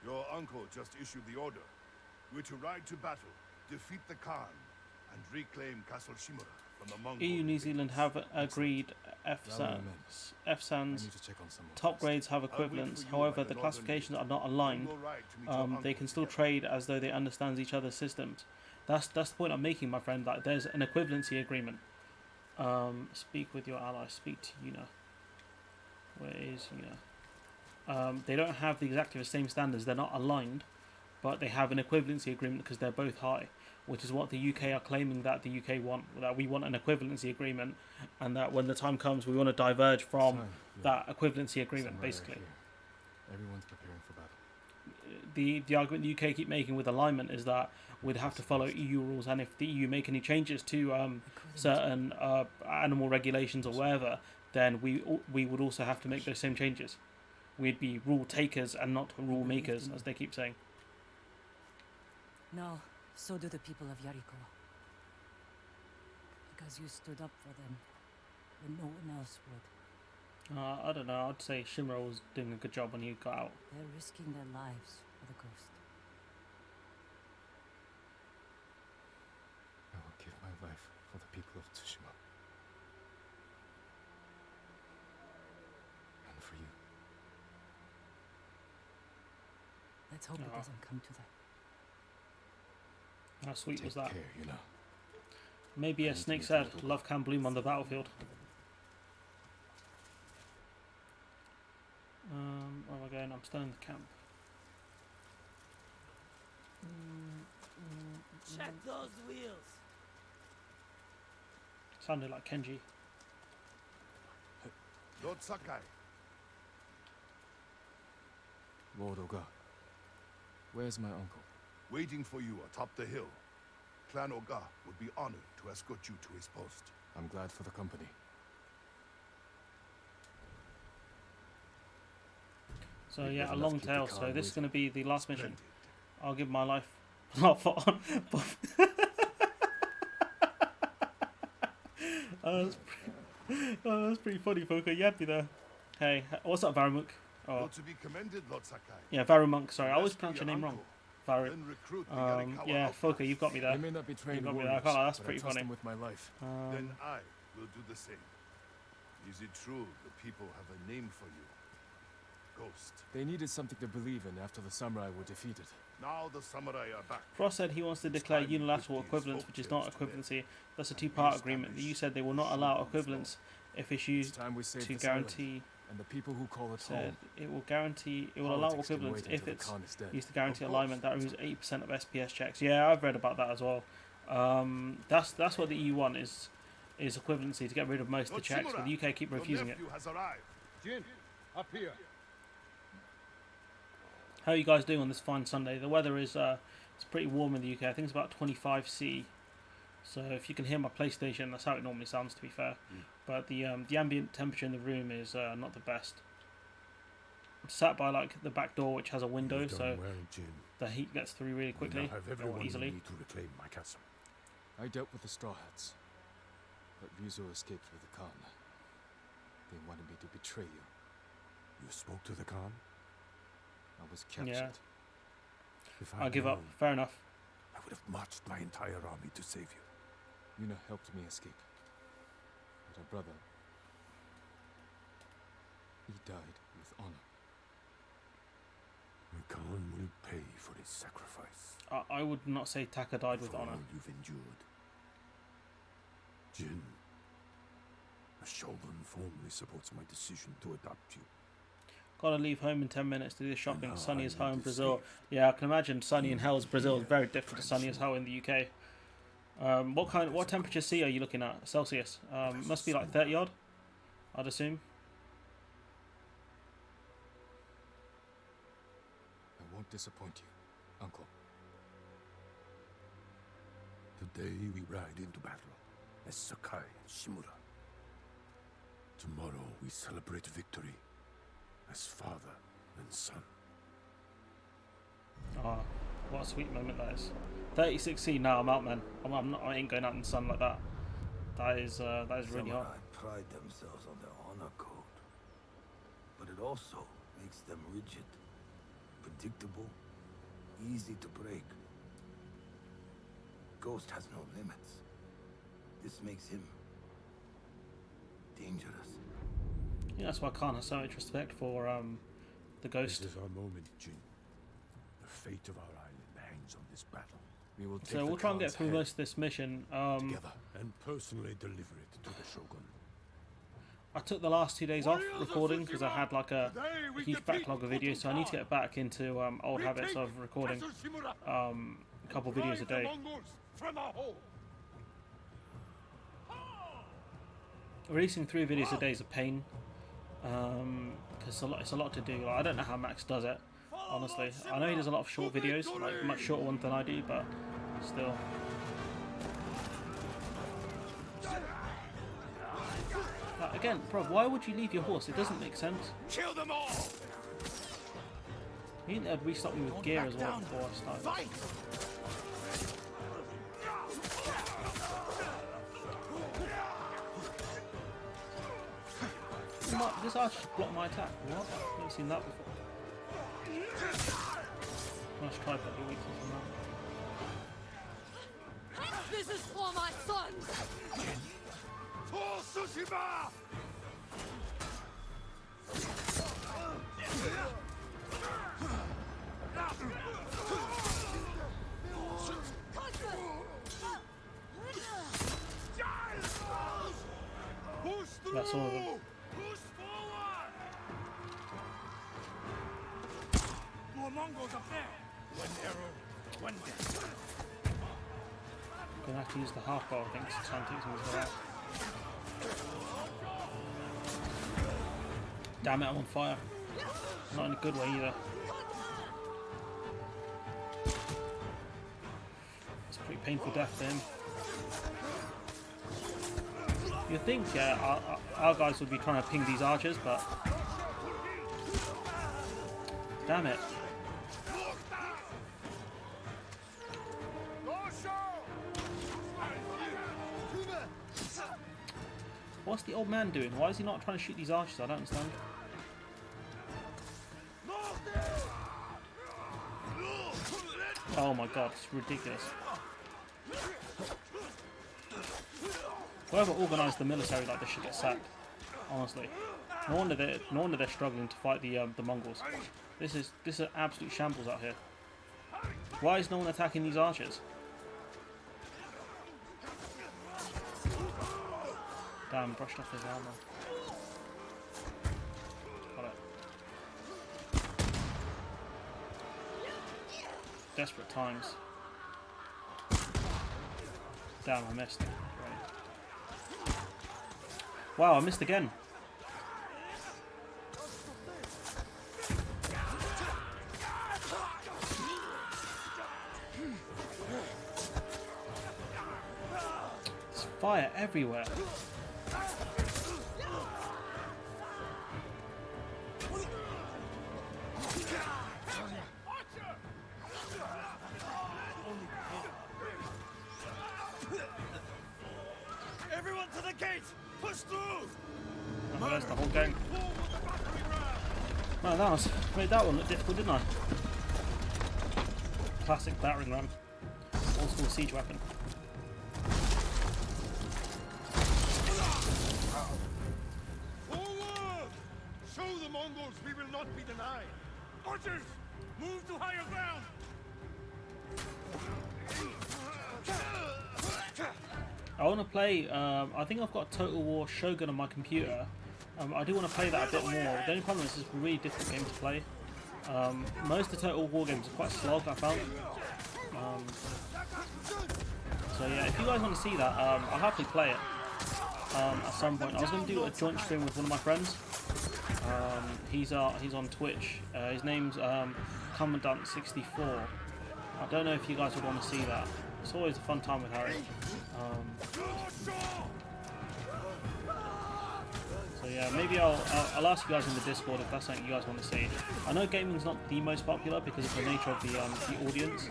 Your uncle just issued the order. We're to ride to battle, defeat the Khan, and reclaim Castle Shimura from the Mongol EU New Zealand have agreed Valor FSAN's I need to check on someone top first. grades have equivalents. However, the classifications are not aligned. They can still trade as though they understand each other's systems. That's the point I'm making, my friend. That there's an equivalency agreement. Speak with your ally. Speak to Yuna. Where is Yuna? They don't have exactly the same standards. They're not aligned, but they have an equivalency agreement because they're both high, which is what the UK are claiming that the UK want. That we want an equivalency agreement, and that when the time comes, we want to diverge from that equivalency agreement, Samurai are basically. here. Everyone's preparing for battle. The argument the UK keep making with alignment is that we'd have to follow EU rules, and if the EU make any changes to certain animal regulations or whatever, then we would also have to make those same changes. We'd be rule takers and not rule makers, as they keep saying. No, so do the people of Yarikawa. Because you stood up for them when no one else would. I don't know, I'd say Shimura was doing a good job when he got out. They're risking their lives for the ghost. I will give my life for the people of Tsushima. And for you. Let's hope it doesn't come to that. How sweet Take was that? care, you know. Maybe, as Snake said, love can bloom on the battlefield. Where am I going? I'm still in the camp. Check those wheels. Sounded like Kenji. Lord Sakai, Lord Oga. Where's my uncle? waiting for you atop the hill. Clan Oga would be honored to escort you to his post. I'm glad for the company. So yeah, a Better long not keep the tail. car So this is waiting. going to be the last mission. Splendid. I'll give my life. Not for on. That's pretty funny, Fuka. You had me there. Hey, what's up, Varumunk? Oh, You're to be commended, Lord Sakai. yeah, Varumunk. Sorry, I always Rescue pronounce your your name wrong. uncle, Varu. then recruit the Yarikawa Yeah, outlaws. Fuka, you've got me there. They may not be trained got me there. warriors, I can't lie, that's but pretty I trust funny. them with my life. Then I will do the same. Is it true the people have a name for you? Ghost. They needed something to believe in after the samurai were defeated. Now the samurai are back. Frost said he wants to declare unilateral equivalence, which is not equivalency. That's a two-part agreement. The EU said they will not allow equivalence if It's issued time we saved to this island, guarantee. and the people who call it Said home. it will guarantee. It will allow Politics can equivalence wait if until the it's Khan is dead. used to guarantee Of alignment. That course. removes 80% of SPS checks. Yeah, I've read about that as well. That's what the EU want is equivalency to get rid of most of the checks, but the UK keep refusing it. Your nephew has arrived. Jin, up here. How are you guys doing on this fine Sunday? The weather is it's pretty warm in the UK. I think it's about 25 C. So if you can hear my PlayStation, that's how it normally sounds, to be fair. But the ambient temperature in the room is not the best. I'm sat by like the back door, which has a window, so the heat gets through really quickly or easily. To reclaim my castle. I dealt with the Straw Hats, but Ryuzo escaped with the Khan. They wanted me to betray you. You spoke to the Khan? I was captured. Yeah. If I'll give up. Fair enough. I would have marched my entire army to save you. Yuna helped me escape. But her brother, he died with honor. The Khan will pay for his sacrifice. I would not say Taka died with for honor. all you've endured. Jin, the Shogun formally supports my decision to adopt you. Gotta leave home in 10 minutes to do the shopping. now Sunny I as hell in need to Brazil. save Yeah, I can imagine sunny in you hell's Brazil is very different to sunny as grandson. hell in the UK. What temperature C are you looking at? Celsius. Must be like 30 odd, I'd assume. I won't disappoint you, Uncle. Today we ride into battle as Sakai and Shimura. Tomorrow we celebrate victory as father and son. Ah, what a sweet moment that is. 36C. No, I'm out, man. I'm not. I ain't going out in the sun like that. That is really hot. Samurai pride themselves on their honor code, but it also makes them rigid, predictable, easy to break. Ghost has no limits. This makes him dangerous. Yeah, that's why Khan has so much respect for the Ghost. This is our moment, Jin. The fate of our island hangs on this battle. We will take So we'll the try and get Khan's through head. most of this mission. Together and personally deliver it to the Shogun. I took the last 2 days off recording because I had like a huge backlog of videos, so I need to get back into old habits of recording a couple videos a day. Releasing 3 videos a day is a pain because it's a lot to do. Like, I don't know how Max does it, honestly. I know he does a lot of short videos, like much shorter ones than I do, but still. Like, again, bro, why would you leave your horse? It doesn't make sense. Kill them all! You think they'd restock me with gear as well before I started. Fight! This archer just blocked my attack. What? I've never seen that before. Let's try that your weakness on that. This is for my sons! For Tsushima! That's all of them. Push forward! More Mongols up there! One arrow, one death. Gonna have to use the half bow, I think, to try and take some of this out. Damn it, I'm on fire. Not in a good way either. It's a pretty painful death for him. You'd think our guys would be trying to ping these archers, but damn it. What's the old man doing? Why is he not trying to shoot these archers? I don't understand. Oh my god, it's ridiculous. Whoever organised the military like this should get sacked. Honestly, no wonder they're struggling to fight the Mongols. This is an absolute shambles out here. Why is no one attacking these archers? Damn, brushed off his armor. Got it. Desperate times. Damn, I missed. Great. Wow, I missed again. everywhere. Everyone to the gate! Push through! Oh, there's the whole gang. Man, made that one look difficult, didn't I? Classic battering ram. Old school siege weapon. Forward! Show the Mongols we will not be denied. Archers! Move to higher ground! I want to play, I think I've got Total War Shogun on my computer. I do want to play that a bit more. The only problem is it's a really difficult game to play. Most of the Total War games are quite slog, I found. So yeah, if you guys want to see that, I'll happily play it at some point. I was going to do a joint stream with one of my friends. He's on Twitch. His name's Commandant64. I don't know if you guys would want to see that. It's always a fun time with Harry. So yeah, maybe I'll ask you guys in the Discord if that's something you guys want to see. I know gaming's not the most popular because of the nature of the audience.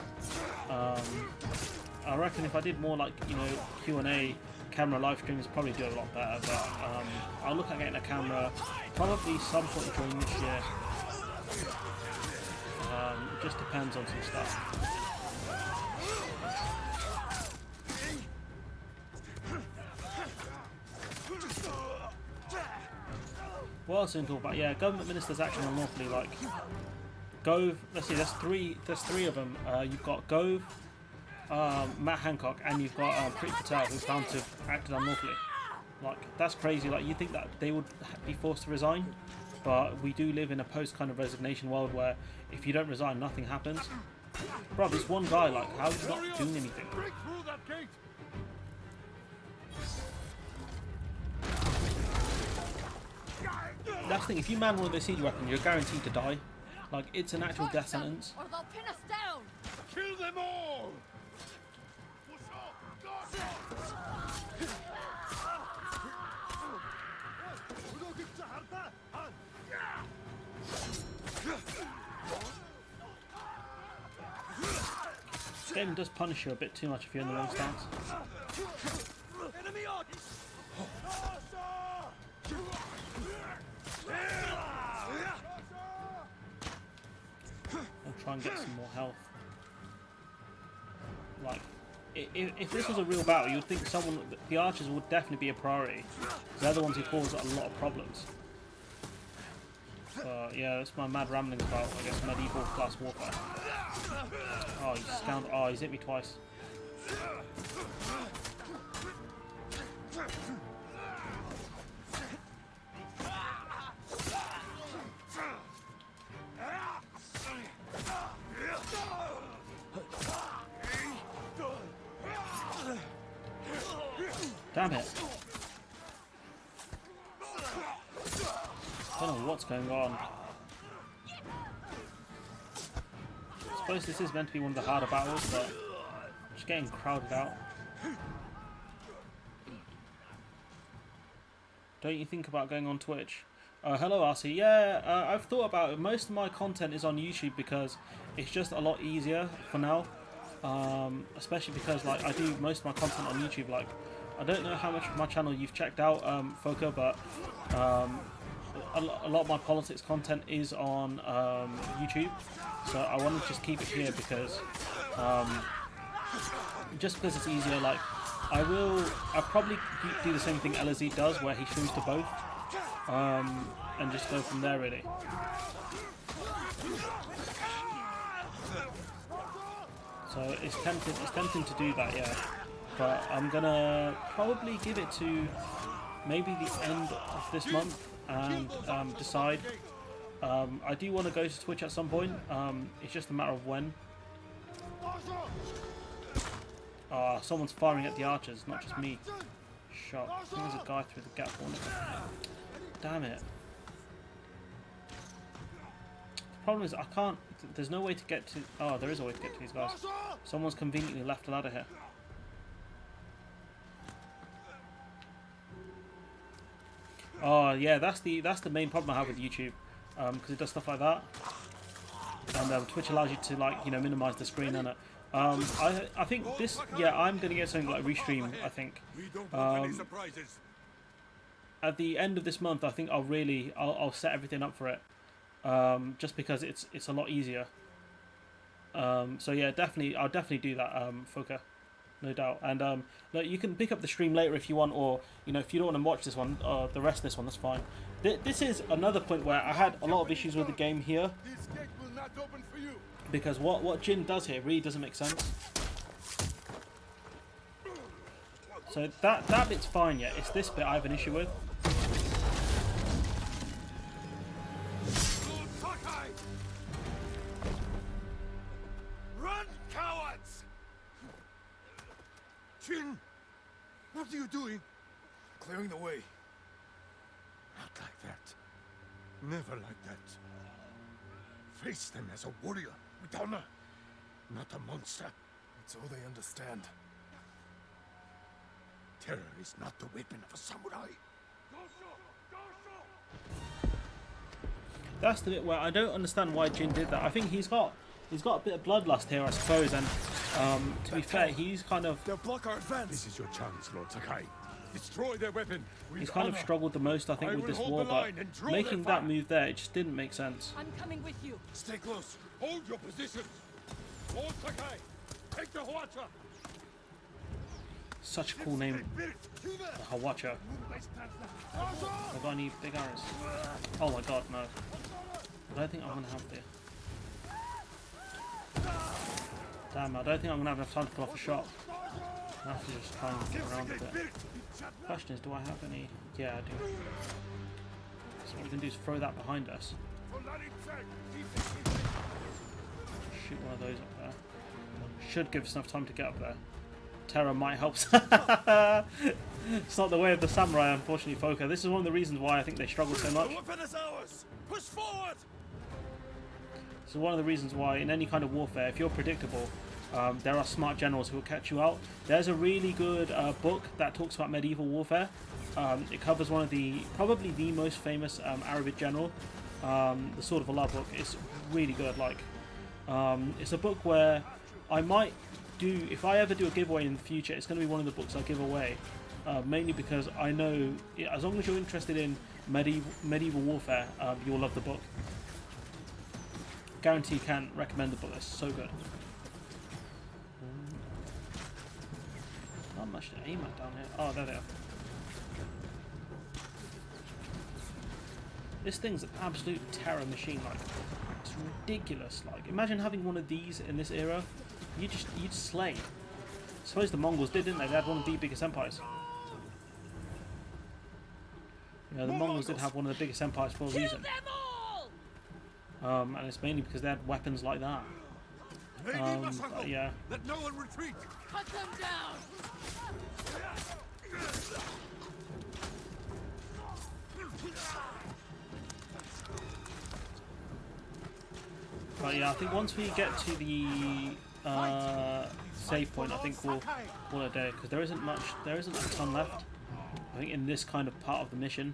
I reckon if I did more like, you know, Q&A camera live streams, probably do a lot better. But I'll look at getting a camera probably some point during this year. It just depends on some stuff. What else did I talk about? Yeah, government ministers acting unlawfully. Like Gove. Let's see. There's three of them. You've got Gove, Matt Hancock, and you've got Priti Patel, who's found to have acted unlawfully. Like that's crazy. Like you think that they would be forced to resign, but we do live in a post kind of resignation world where if you don't resign, nothing happens. Bro, this one guy, like, how is he not doing anything? Break through that gate! That's the thing, if you man one of those siege weapons, you're guaranteed to die. Like, it's an actual death sentence. Or they'll pin us down! Kill them all! This game does punish you a bit too much if you're in the wrong stance. Enemy on! I'll try and get some more health. Like, if this was a real battle, you'd think the archers would definitely be a priority. They're the ones who cause a lot of problems. But yeah, that's my mad ramblings about, I guess, medieval class warfare. Oh, you scoundrel. Oh, he's hit me twice. Damn it. I don't know what's going on. I suppose this is meant to be one of the harder battles, but I'm just getting crowded out. Don't you think about going on Twitch? Hello RC. Yeah, I've thought about it. Most of my content is on YouTube because it's just a lot easier for now. Especially because like I do most of my content on YouTube. Like I don't know how much of my channel you've checked out, Foka, but a lot of my politics content is on YouTube. So I want to just keep it here because just because it's easier. Like I'll probably do the same thing LZ does, where he streams to both, and just go from there really. So it's tempting to do that, yeah. But I'm gonna probably give it to maybe the end of this month and decide. I do want to go to Twitch at some point. It's just a matter of when. Someone's firing at the archers, not just me. Shot. I think there's a guy through the gap one. Damn it. The problem is I can't. There's no way to get to. Oh, there is a way to get to these guys. Someone's conveniently left a ladder here. Oh yeah, that's the main problem I have with YouTube, because it does stuff like that, and Twitch allows you to, like, you know, minimize the screen and it. I think this, yeah, I'm gonna get something like Restream. I think at the end of this month, I think I'll set everything up for it, just because it's a lot easier. So yeah, I'll definitely do that, Foka. No doubt. And look, you can pick up the stream later if you want, or, you know, if you don't want to watch this one, the rest of this one, that's fine. This is another point where I had a lot of issues with the game here, because what Jin does here really doesn't make sense. So that bit's fine, yeah. It's this bit I have an issue with. Run, cowards! Jin, what are you doing? Clearing the way. Not like that. Never like that. Face them as a warrior with honor, not a monster. That's all they understand. Terror is not the weapon of a samurai. That's the bit where I don't understand why Jin did that. I think he's got a bit of bloodlust here, I suppose, and to be fair, he's kind of... They'll block our advance. This is your chance, Lord Sakai. Destroy their weapon. He's kind of struggled the most, I think, with this war, but making that move there, it just didn't make sense. I'm coming with you. Stay close. Hold your positions. Lord Sakai, take the Hawacha. Such a cool name, the Hawacha. Have got any big arrows? Oh my god, no. I don't think I'm going to have the... Damn, I don't think I'm going to have enough time to pull off a shot. I have to just try and get around a bit. Question is, do I have any? Yeah, I do. So what we can do is throw that behind us. Shoot one of those up there. Should give us enough time to get up there. Terror might help. It's not the way of the samurai, unfortunately, Foka. This is one of the reasons why I think they struggle so much. Push forward! So one of the reasons why in any kind of warfare, if you're predictable, there are smart generals who will catch you out. There's a really good book that talks about medieval warfare. It covers one of probably the most famous Arabic general, the Sword of Allah book. It's really good. Like, it's a book where I might do, if I ever do a giveaway in the future, it's going to be one of the books I give away. Mainly because I know, as long as you're interested in medieval warfare, you'll love the book. Guarantee can't recommend the book. It's so good. Not much to aim at down here. Oh, there they are. This thing's an absolute terror machine. Like, it's ridiculous. Like, imagine having one of these in this era. You'd slay. I suppose the Mongols didn't they? They had one of the biggest empires. Yeah, the Mongols did have one of the biggest empires for a reason. And it's mainly because they had weapons like that. But yeah. Let no one retreat! Cut them down! But yeah, I think once we get to the save point, I think we'll call it a day, because there isn't a ton left. I think in this kind of part of the mission,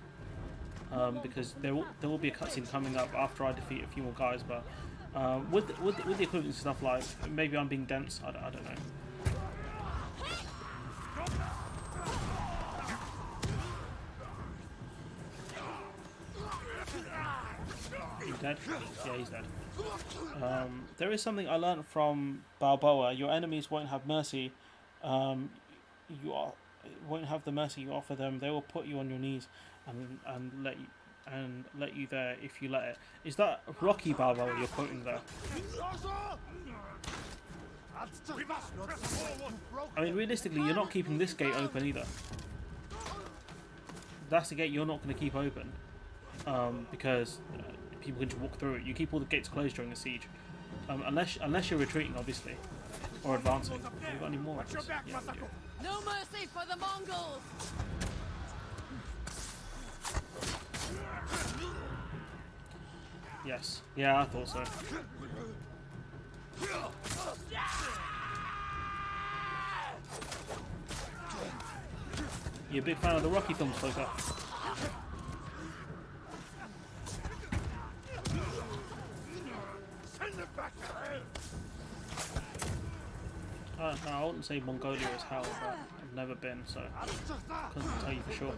because there will be a cutscene coming up after I defeat a few more guys. But with the equivalent stuff, like maybe I'm being dense. I don't know. He's dead? Yeah, he's dead. There is something I learned from Balboa. Your enemies won't have mercy. Won't have the mercy you offer them. They will put you on your knees and let you there if you let it. Is that Rocky Balboa you're quoting there? I mean, realistically, you're not keeping this gate open either. That's the gate you're not going to keep open, because people can just walk through it. You keep all the gates closed during the siege, unless you're retreating, obviously, or advancing. Have you got any more? Yeah, we do. No mercy for the Mongols! Yes. Yeah, I thought so. You a big fan of the Rocky films, Poker? I wouldn't say Mongolia is hell, but I've never been, so couldn't tell you for sure.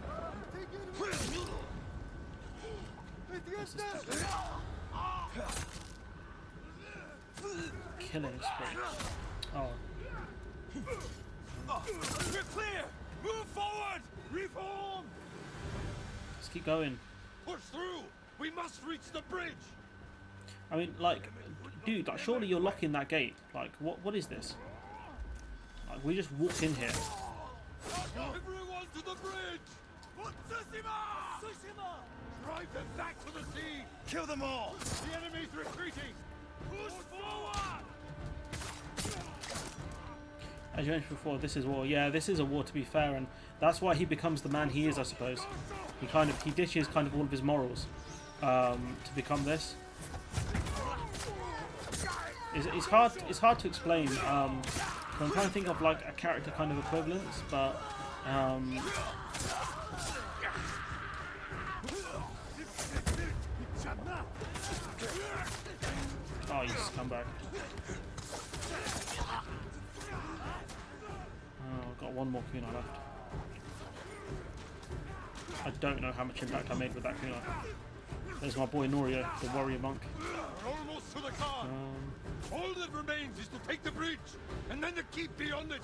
What's this do? Killing spree. Oh. We're clear! Move forward! Reform! Let's keep going. Push through! We must reach the bridge! I mean, like, dude, like, surely you're locking that gate. Like, what is this? Like, we just walked in here. Everyone to the bridge! For Tsushima! Tsushima! Drive them back to the sea! Kill them all! The enemy's retreating! Push forward! As you mentioned before, this is war. Yeah, this is a war, to be fair, and that's why he becomes the man he is, I suppose. He ditches kind of all of his morals to become this. It's hard to explain. I'm trying to think of like a character kind of equivalence, but oh, you scumbag. Oh, I've got one more kunai left. I don't know how much impact I made with that kunai. There's my boy Norio, the warrior monk. We're almost to the car! All that remains is to take the bridge, and then to keep beyond it!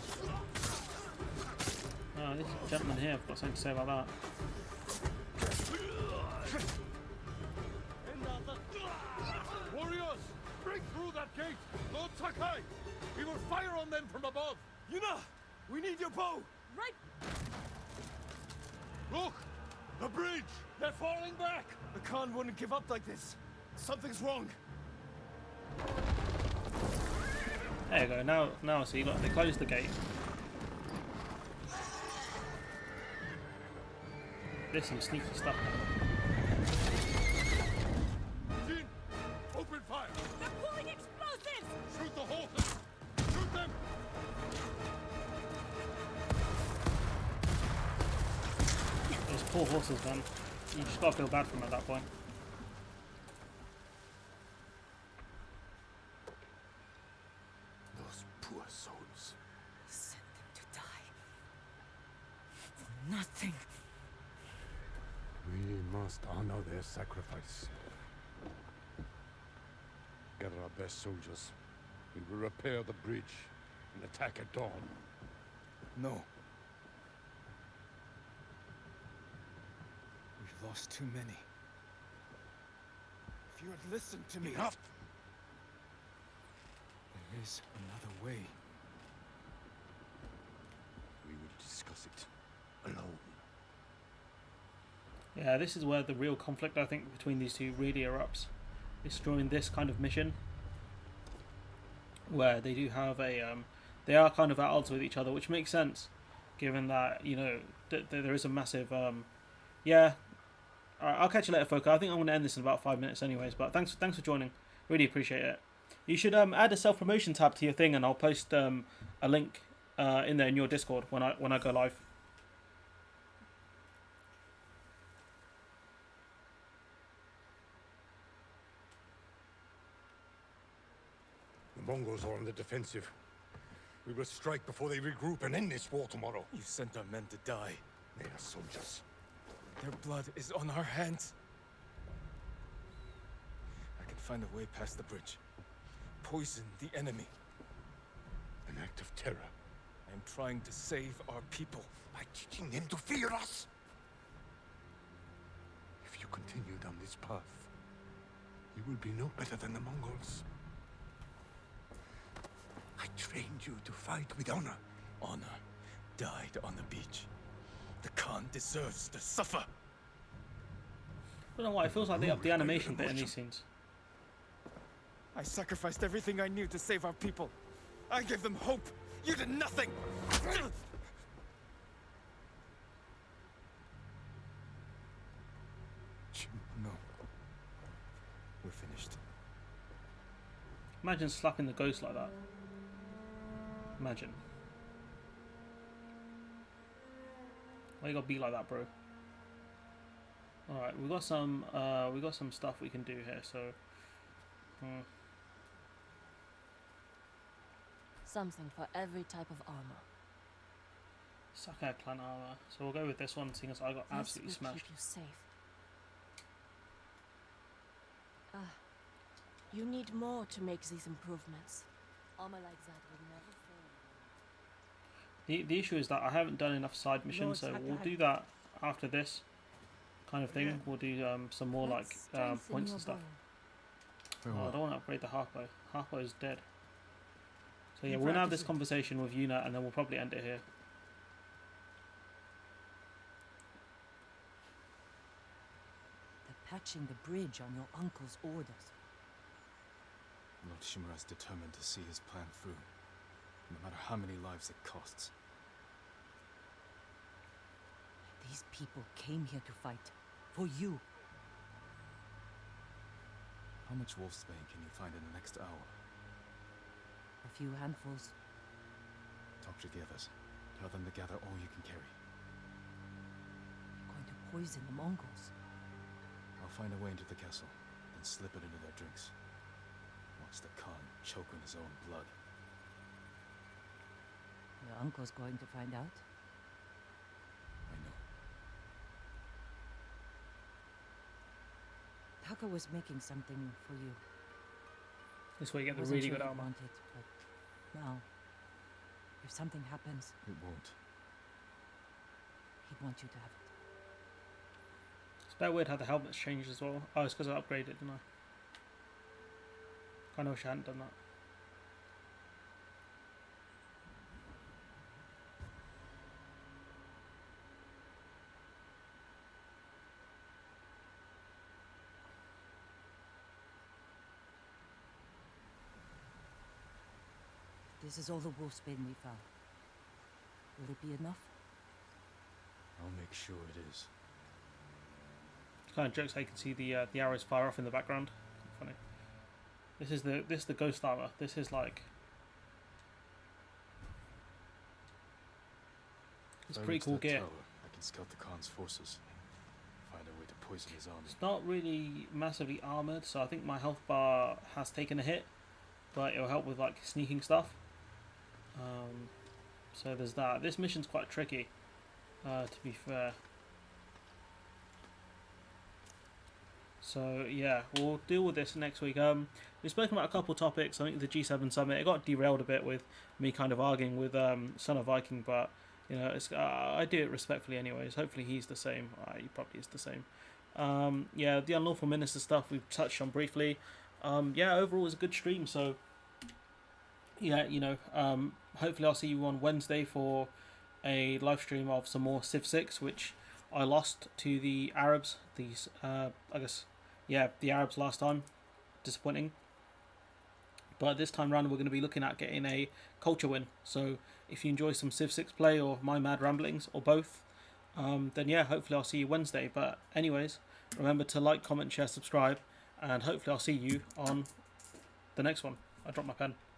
Oh, this gentleman here, I've got something to say about that. Warriors, break through that gate! Lord Sakai! We will fire on them from above! Yuna! We need your bow! Right. Look! The bridge! They're falling back! The Khan wouldn't give up like this. Something's wrong. There you go. Now I see. Look, they closed the gate. There's some sneaky stuff now. Jin, open fire! They're pulling explosives! Shoot the horses! Shoot them! Those poor horses, man. You just gotta feel bad for them at that point. Those poor souls. Send them to die. For nothing. We must honor their sacrifice. Gather our best soldiers. We will repair the bridge and attack at dawn. No. We've lost too many. If you had listened to me... Enough! There is another way. We will discuss it alone. Yeah, this is where the real conflict, I think, between these two really erupts. It's during this kind of mission where they do have a they are kind of at odds with each other, which makes sense given that, you know, there is a massive yeah. Alright, I'll catch you later, folk. I think I'm going to end this in about 5 minutes anyways, but thanks for joining. Really appreciate it. You should add a self-promotion tab to your thing, and I'll post a link in there in your Discord when I go live. The Mongols are on the defensive. We will strike before they regroup and end this war tomorrow. You sent our men to die. They are soldiers. Their blood is on our hands. I can find a way past the bridge. Poison the enemy. An act of terror. I am trying to save our people. By teaching them to fear us. If you continue down this path, you will be no better than the Mongols. I trained you to fight with honor. Honor died on the beach. The Khan deserves to suffer. I don't know why, it feels like they upped the animation bit in these scenes. I sacrificed everything I knew to save our people. I gave them hope. You did nothing. No. We're finished. Imagine slapping the ghost like that. Imagine. Why you gotta be like that, bro? Alright, we got some stuff we can do here, so Something for every type of armor. Sakai clan armor. So we'll go with this one, seeing as I got absolutely This will smashed. keep you safe. You need more to make these improvements. Armor like that will never fail. The issue is that I haven't done enough side missions, so we'll do that after this kind of thing. We'll do some more like points and stuff. I don't want to upgrade the Harpo. Harpo is dead. So yeah, we're gonna have this conversation with Yuna, and then we'll probably end it here. They're patching the bridge on your uncle's orders. Lord Shimura's determined to see his plan through, no matter how many lives it costs. These people came here to fight. For you. How much wolfsbane can you find in the next hour? A few handfuls. Talk to the others. Tell them to gather all you can carry. You're going to poison the Mongols. I'll find a way into the castle, then slip it into their drinks. Watch the Khan choke on his own blood. Your uncle's going to find out. I know. Taka was making something for you. This way you get the Wasn't really sure good he'd armor. want it, but now, if something happens, It won't. he'd want you to have it. It's a bit weird how the helmet's changed as well. Oh, it's because I upgraded, didn't I? Kinda wish I hadn't done that. This is all the wolfsbane we found. Will it be enough? I'll make sure it is. It's kind of jokes how you can see the arrows fire off in the background. Funny. This is the ghost armor. This is like it's If I pretty reach cool that gear. tower, I can scout the Khan's forces. Find a way to poison his army. It's not really massively armored, so I think my health bar has taken a hit, but it'll help with like sneaking stuff. So there's that. This mission's quite tricky, to be fair. So yeah, we'll deal with this next week. We've spoken about a couple topics. I think the G7 summit, it got derailed a bit with me kind of arguing with Son of Viking, but you know, it's, I do it respectfully anyways. Hopefully he's the same. He probably is the same. Yeah, the Unlawful Minister stuff we've touched on briefly. Yeah, overall it was a good stream. So yeah, you know, hopefully I'll see you on Wednesday for a live stream of some more Civ 6, which I lost to the Arabs. These, I guess, yeah, the Arabs last time. Disappointing. But this time round, we're going to be looking at getting a culture win. So if you enjoy some Civ 6 play or my mad ramblings or both, then yeah, hopefully I'll see you Wednesday. But anyways, remember to like, comment, share, subscribe, and hopefully I'll see you on the next one. I dropped my pen.